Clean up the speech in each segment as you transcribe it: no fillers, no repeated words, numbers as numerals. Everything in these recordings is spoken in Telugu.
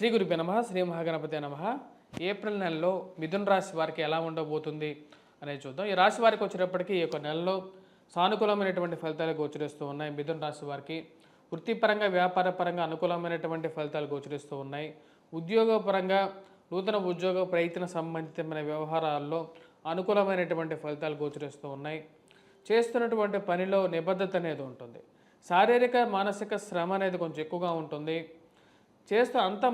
శ్రీ గురుభ్యో నమః శ్రీ మహాగణపతే నమః. ఏప్రిల్ నెలలో మిథున రాశి వారికి ఎలా ఉండబోతుంది అనేది చూద్దాం. ఈ రాశి వారికి వచ్చేటప్పటికి ఈ యొక్క నెలలో సానుకూలమైనటువంటి ఫలితాలు గోచరిస్తూ ఉన్నాయి. మిథున రాశి వారికి వృత్తిపరంగా వ్యాపారపరంగా అనుకూలమైనటువంటి ఫలితాలు గోచరిస్తూ ఉన్నాయి. ఉద్యోగపరంగా నూతన ఉద్యోగ ప్రయత్న సంబంధితమైన వ్యవహారాల్లో అనుకూలమైనటువంటి ఫలితాలు గోచరిస్తూ ఉన్నాయి. చేస్తున్నటువంటి పనిలో నిబద్ధత అనేది ఉంటుంది. శారీరక మానసిక శ్రమ అనేది కొంచెం ఎక్కువగా ఉంటుంది. చేస్తూ అంత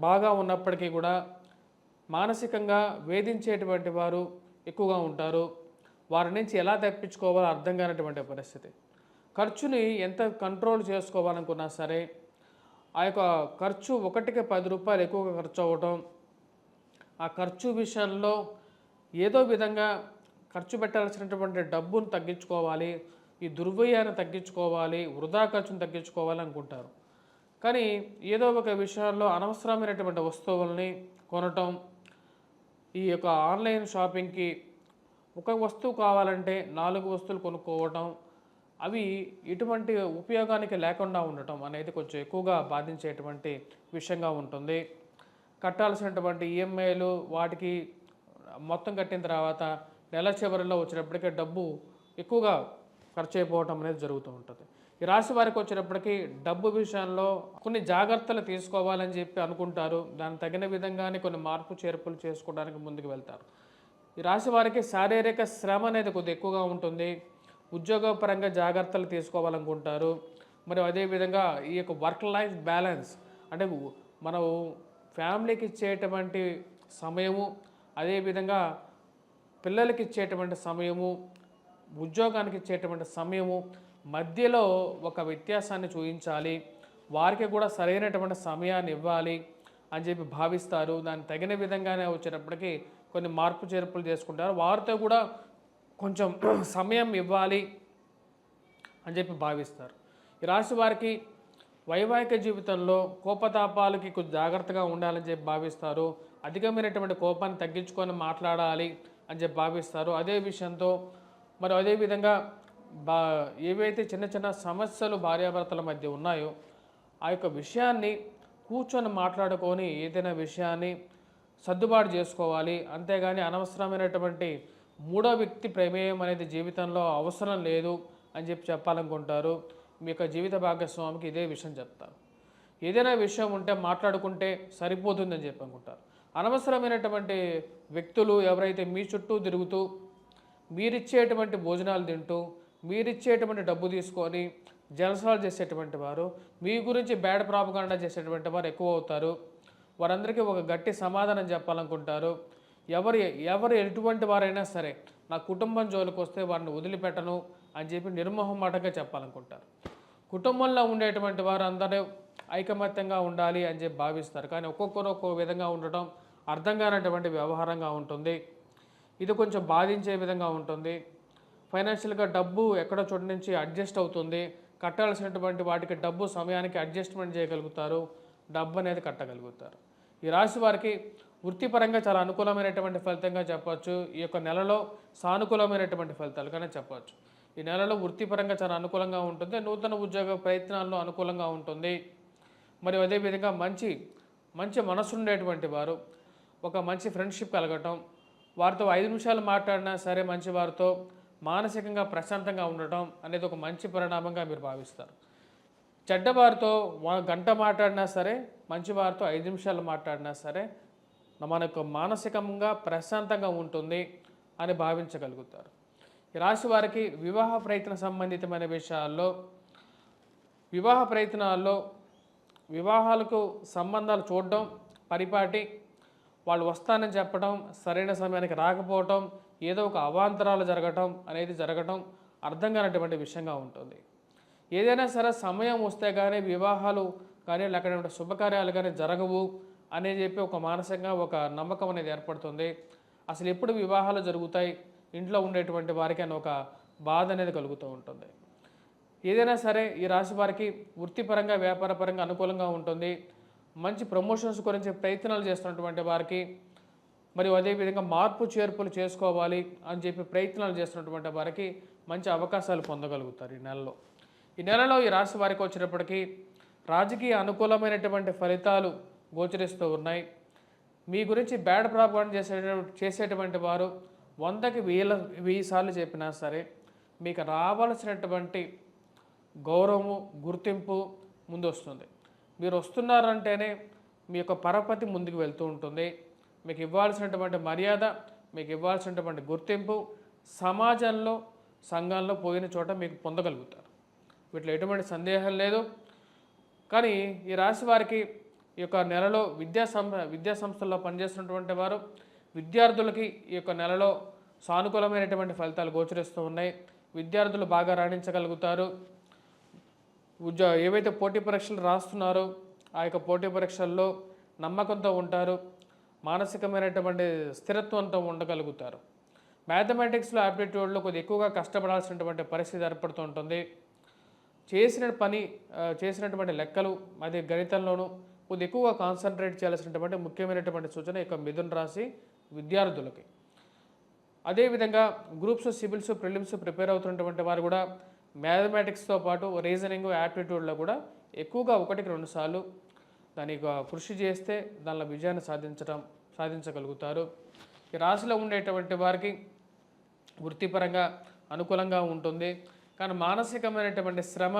బాగా ఉన్నప్పటికీ కూడా మానసికంగా వేధించేటువంటి వారు ఎక్కువగా ఉంటారు. వారి నుంచి ఎలా తప్పించుకోవాలో అర్థం కానటువంటి పరిస్థితి. ఖర్చుని ఎంత కంట్రోల్ చేసుకోవాలనుకున్నా సరే ఆ యొక్క ఖర్చు ఒకటికి 10 రూపాయలు ఎక్కువగా ఖర్చు అవ్వటం, ఆ ఖర్చు విషయంలో ఏదో విధంగా ఖర్చు పెట్టాల్సినటువంటి డబ్బును తగ్గించుకోవాలి, ఈ దుర్వ్యయాన్ని తగ్గించుకోవాలి, వృధా ఖర్చును తగ్గించుకోవాలి అనుకుంటారు. కానీ ఏదో ఒక విషయాల్లో అనవసరమైనటువంటి వస్తువుల్ని కొనటం, ఈ యొక్క ఆన్లైన్ షాపింగ్కి ఒక వస్తువు కావాలంటే 4 వస్తువులు కొనుక్కోవటం, అవి ఎటువంటి ఉపయోగానికి లేకుండా ఉండటం అనేది కొంచెం ఎక్కువగా బాధించేటువంటి విషయంగా ఉంటుంది. కట్టాల్సినటువంటి ఈఎంఐలు వాటికి మొత్తం కట్టిన తర్వాత నెల చివరిలో వచ్చినప్పటికీ డబ్బు ఎక్కువగా ఖర్చు అయిపోవటం అనేది జరుగుతూ ఉంటుంది. ఈ రాశి వారికి వచ్చేటప్పటికి డబ్బు విషయంలో కొన్ని జాగ్రత్తలు తీసుకోవాలని చెప్పి అనుకుంటారు. దానికి తగిన విధంగానే కొన్ని మార్పు చేర్పులు చేసుకోవడానికి ముందుకు వెళ్తారు. ఈ రాశి వారికి శారీరక శ్రమ అనేది కొద్దిగా ఎక్కువగా ఉంటుంది. ఉద్యోగపరంగా జాగ్రత్తలు తీసుకోవాలనుకుంటారు. మరి అదేవిధంగా ఈ యొక్క వర్క్ లైఫ్ బ్యాలెన్స్ అంటే మనం ఫ్యామిలీకి ఇచ్చేటువంటి సమయము, అదేవిధంగా పిల్లలకి ఇచ్చేటువంటి సమయము, ఉద్యోగానికి ఇచ్చేటువంటి సమయము మధ్యలో ఒక వ్యత్యాసాన్ని చూపించాలి. వారికి కూడా సరైనటువంటి సమయాన్ని ఇవ్వాలి అని చెప్పి భావిస్తారు. దానికి తగిన విధంగానే వచ్చేటప్పటికి కొన్ని మార్పు చేర్పులు చేసుకుంటారు. వారితో కూడా కొంచెం సమయం ఇవ్వాలి అని చెప్పి భావిస్తారు. ఈ రాశి వారికి వైవాహిక జీవితంలో కోపతాపాలకి కొంచెం జాగ్రత్తగా ఉండాలని చెప్పి భావిస్తారు. అధికమైనటువంటి కోపాన్ని తగ్గించుకొని మాట్లాడాలి అని చెప్పి భావిస్తారు. అదే విషయంతో మరి అదేవిధంగా ఏవైతే చిన్న చిన్న సమస్యలు భార్యాభర్తల మధ్య ఉన్నాయో ఆ యొక్క విషయాన్ని కూర్చొని మాట్లాడుకొని ఏదైనా విషయాన్ని సర్దుబాటు చేసుకోవాలి. అంతేగాని అనవసరమైనటువంటి మూడో వ్యక్తి ప్రమేయం అనేది జీవితంలో అవసరం లేదు అని చెప్పి చెప్పాలనుకుంటారు. మీ యొక్క జీవిత భాగస్వామికి ఇదే విషయం చెప్తారు. ఏదైనా విషయం ఉంటే మాట్లాడుకుంటే సరిపోతుందని చెప్పి అనుకుంటారు. అనవసరమైనటువంటి వ్యక్తులు ఎవరైతే మీ చుట్టూ తిరుగుతూ మీరిచ్చేటువంటి భోజనాలు తింటూ మీరిచ్చేటువంటి డబ్బు తీసుకొని జలసాలు చేసేటువంటి వారు, మీ గురించి బ్యాడ్ ప్రాపగాండా చేసేటువంటి వారు ఎక్కువ అవుతారు. వారందరికీ ఒక గట్టి సమాధానం చెప్పాలనుకుంటారు. ఎవరు ఎటువంటి వారైనా సరే నా కుటుంబం జోలికి వస్తే వారిని వదిలిపెట్టను అని చెప్పి నిర్మోహమాటంగా చెప్పాలనుకుంటారు. కుటుంబంలో ఉండేటువంటి వారు అందరూ ఐకమత్యంగా ఉండాలి అని చెప్పి భావిస్తారు. కానీ ఒక్కొక్కరు ఒక్కొక్క విధంగా ఉండటం అర్థం కానటువంటి వ్యవహారంగా ఉంటుంది. ఇది కొంచెం బాధించే విధంగా ఉంటుంది. ఫైనాన్షియల్గా డబ్బు ఎక్కడో చోటు నుంచి అడ్జస్ట్ అవుతుంది. కట్టాల్సినటువంటి వాటికి డబ్బు సమయానికి అడ్జస్ట్మెంట్ చేయగలుగుతారు. డబ్బు అనేది కట్టగలుగుతారు. ఈ రాశి వారికి వృత్తిపరంగా చాలా అనుకూలమైనటువంటి ఫలితంగా చెప్పవచ్చు. ఈ యొక్క నెలలో సానుకూలమైనటువంటి ఫలితాలు కానీ చెప్పవచ్చు. ఈ నెలలో వృత్తిపరంగా చాలా అనుకూలంగా ఉంటుంది. నూతన ఉద్యోగ ప్రయత్నాల్లో అనుకూలంగా ఉంటుంది. మరియు అదేవిధంగా మంచి మనసు ఉండేటువంటి వారు ఒక మంచి ఫ్రెండ్షిప్ కలగటం, వారితో 5 నిమిషాలు మాట్లాడినా సరే మంచి వారితో మానసికంగా ప్రశాంతంగా ఉండటం అనేది ఒక మంచి పరిణామంగా మీరు భావిస్తారు. చెడ్డవారితో గంట మాట్లాడినా సరే, మంచి వారితో 5 నిమిషాలు మాట్లాడినా సరే మనకు మానసికంగా ప్రశాంతంగా ఉంటుంది అని భావించగలుగుతారు. ఈ రాశి వారికి వివాహ ప్రయత్న సంబంధితమైన విషయాల్లో వివాహాలకు సంబంధాలు చూడడం పరిపాటి, వాళ్ళు వస్తానని చెప్పడం సరైన సమయానికి రాకపోవటం, ఏదో ఒక అవాంతరాలు జరగటం అర్థం కానటువంటి విషయంగా ఉంటుంది. ఏదైనా సరే సమయం వస్తే కానీ వివాహాలు కానీ లేకపోతే శుభకార్యాలు కానీ జరగవు అని చెప్పి ఒక మానసికంగా ఒక నమ్మకం అనేది ఏర్పడుతుంది. అసలు ఎప్పుడు వివాహాలు జరుగుతాయి ఇంట్లో ఉండేటువంటి వారికి అని ఒక బాధ అనేది కలుగుతూ ఉంటుంది. ఏదైనా సరే ఈ రాశి వారికి వృత్తిపరంగా వ్యాపారపరంగా అనుకూలంగా ఉంటుంది. మంచి ప్రమోషన్స్ గురించి ప్రయత్నాలు చేస్తున్నటువంటి వారికి మరియు అదేవిధంగా మార్పు చేర్పులు చేసుకోవాలి అని చెప్పి ప్రయత్నాలు చేస్తున్నటువంటి వారికి మంచి అవకాశాలు పొందగలుగుతారు ఈ నెలలో ఈ రాశి వారికి వచ్చేటప్పటికి రాజకీయ అనుకూలమైనటువంటి ఫలితాలు గోచరిస్తూ ఉన్నాయి. మీ గురించి బ్యాడ్ ప్రాపగాండా చేసేటువంటి వారు 100కి 1000 సార్లు చెప్పినా సరే మీకు రావాల్సినటువంటి గౌరవము, గుర్తింపు ముందు వస్తుంది. మీరు వస్తున్నారంటేనే మీ యొక్క పరపతి ముందుకు వెళ్తూ ఉంటుంది. మీకు ఇవ్వాల్సినటువంటి మర్యాద, మీకు ఇవ్వాల్సినటువంటి గుర్తింపు సమాజంలో, సంఘంలో పోయిన చోట మీకు పొందగలుగుతారు. వీటిలో ఎటువంటి సందేహం లేదు. కానీ ఈ రాశి వారికి ఈ యొక్క నెలలో విద్యా సంస్థల్లో పనిచేస్తున్నటువంటి వారు, విద్యార్థులకి ఈ యొక్క నెలలో సానుకూలమైనటువంటి ఫలితాలు గోచరిస్తూ ఉన్నాయి. విద్యార్థులు బాగా రాణించగలుగుతారు. ఏవైతే పోటీ పరీక్షలు రాస్తున్నారో ఆ యొక్క పోటీ పరీక్షల్లో నమ్మకంతో ఉంటారు. మానసికమైనటువంటి స్థిరత్వంతో ఉండగలుగుతారు. మ్యాథమెటిక్స్లో, ఆప్టిట్యూడ్లో కొద్దిగా ఎక్కువగా కష్టపడాల్సినటువంటి పరిస్థితి ఏర్పడుతూ ఉంటుంది. చేసినటువంటి లెక్కలు అదే గణితంలోనూ కొద్దిగా ఎక్కువగా కాన్సన్ట్రేట్ చేయాల్సినటువంటి ముఖ్యమైనటువంటి సూచన ఇక మిథున రాశి విద్యార్థులకి. అదేవిధంగా గ్రూప్స్, సివిల్స్, ప్రిలిమ్స్ ప్రిపేర్ అవుతున్నటువంటి వారు కూడా మ్యాథమెటిక్స్తో పాటు రీజనింగ్, యాప్టిట్యూడ్లో కూడా ఎక్కువగా 1కి 2 సార్లు దానికి కృషి చేస్తే దానిలో విజయాన్ని సాధించగలుగుతారు. ఈ రాశిలో ఉండేటువంటి వారికి వృత్తిపరంగా అనుకూలంగా ఉంటుంది. కానీ మానసికమైనటువంటి శ్రమ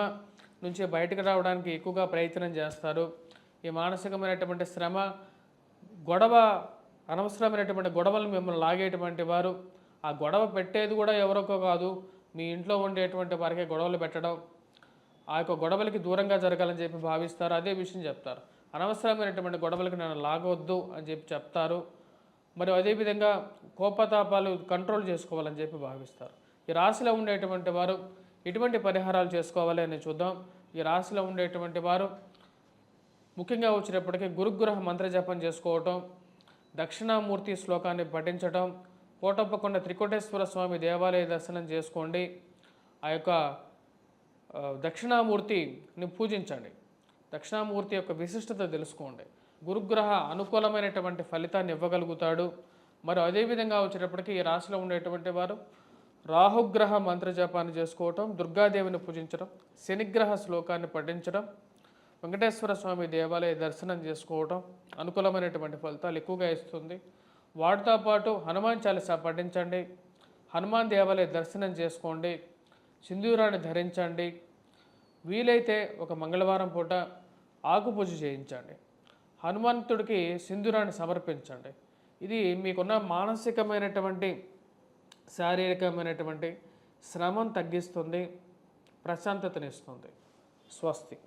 నుంచి బయటకు రావడానికి ఎక్కువగా ప్రయత్నం చేస్తారు. ఈ మానసికమైనటువంటి శ్రమ, అనవసరమైనటువంటి గొడవలు మిమ్మల్ని లాగేటువంటి వారు, ఆ గొడవ పెట్టేది కూడా ఎవరికో కాదు, మీ ఇంట్లో ఉండేటువంటి వారికే గొడవలు పెట్టడం, ఆ యొక్క గొడవలకి దూరంగా జరగాలని చెప్పి భావిస్తారు. అదే విషయం చెప్తారు. అనవసరమైనటువంటి గొడవలకి నన్ను లాగవద్దు అని చెప్పి చెప్తారు. మరి అదేవిధంగా కోపతాపాలు కంట్రోల్ చేసుకోవాలని చెప్పి భావిస్తారు. ఈ రాశిలో ఉండేటువంటి వారు ఎటువంటి పరిహారాలు చేసుకోవాలి అని చూద్దాం. ఈ రాశిలో ఉండేటువంటి వారు ముఖ్యంగా వచ్చేటప్పటికీ గురుగ్రహ మంత్రజపం చేసుకోవటం, దక్షిణామూర్తి శ్లోకాన్ని పఠించటం, కోటప్పకొండ త్రికోటేశ్వర స్వామి దేవాలయ దర్శనం చేసుకోండి. ఆ యొక్క దక్షిణామూర్తిని పూజించండి. దక్షిణామూర్తి యొక్క విశిష్టత తెలుసుకోండి. గురుగ్రహ అనుకూలమైనటువంటి ఫలితాన్ని ఇవ్వగలుగుతాడు. మరి అదేవిధంగా వచ్చేటప్పటికి ఈ రాశిలో ఉండేటువంటి వారు రాహుగ్రహ మంత్రజపాన్ని చేసుకోవటం, దుర్గాదేవిని పూజించడం, శనిగ్రహ శ్లోకాన్ని పఠించడం, వెంకటేశ్వర స్వామి దేవాలయ దర్శనం చేసుకోవటం అనుకూలమైనటువంటి ఫలితాలు ఎక్కువగా ఇస్తుంది. వాటితో పాటు హనుమాన్ చాలీసా పఠించండి, హనుమాన్ దేవాలయ దర్శనం చేసుకోండి, సింధూరాన్ని ధరించండి. వీలైతే ఒక మంగళవారం పూట ఆకు పూజ చేయించండి, హనుమంతుడికి సింధూరాన్ని సమర్పించండి. ఇది మీకున్న మానసికమైనటువంటి, శారీరకమైనటువంటి శ్రమను తగ్గిస్తుంది, ప్రశాంతతనిస్తుంది. స్వస్తి.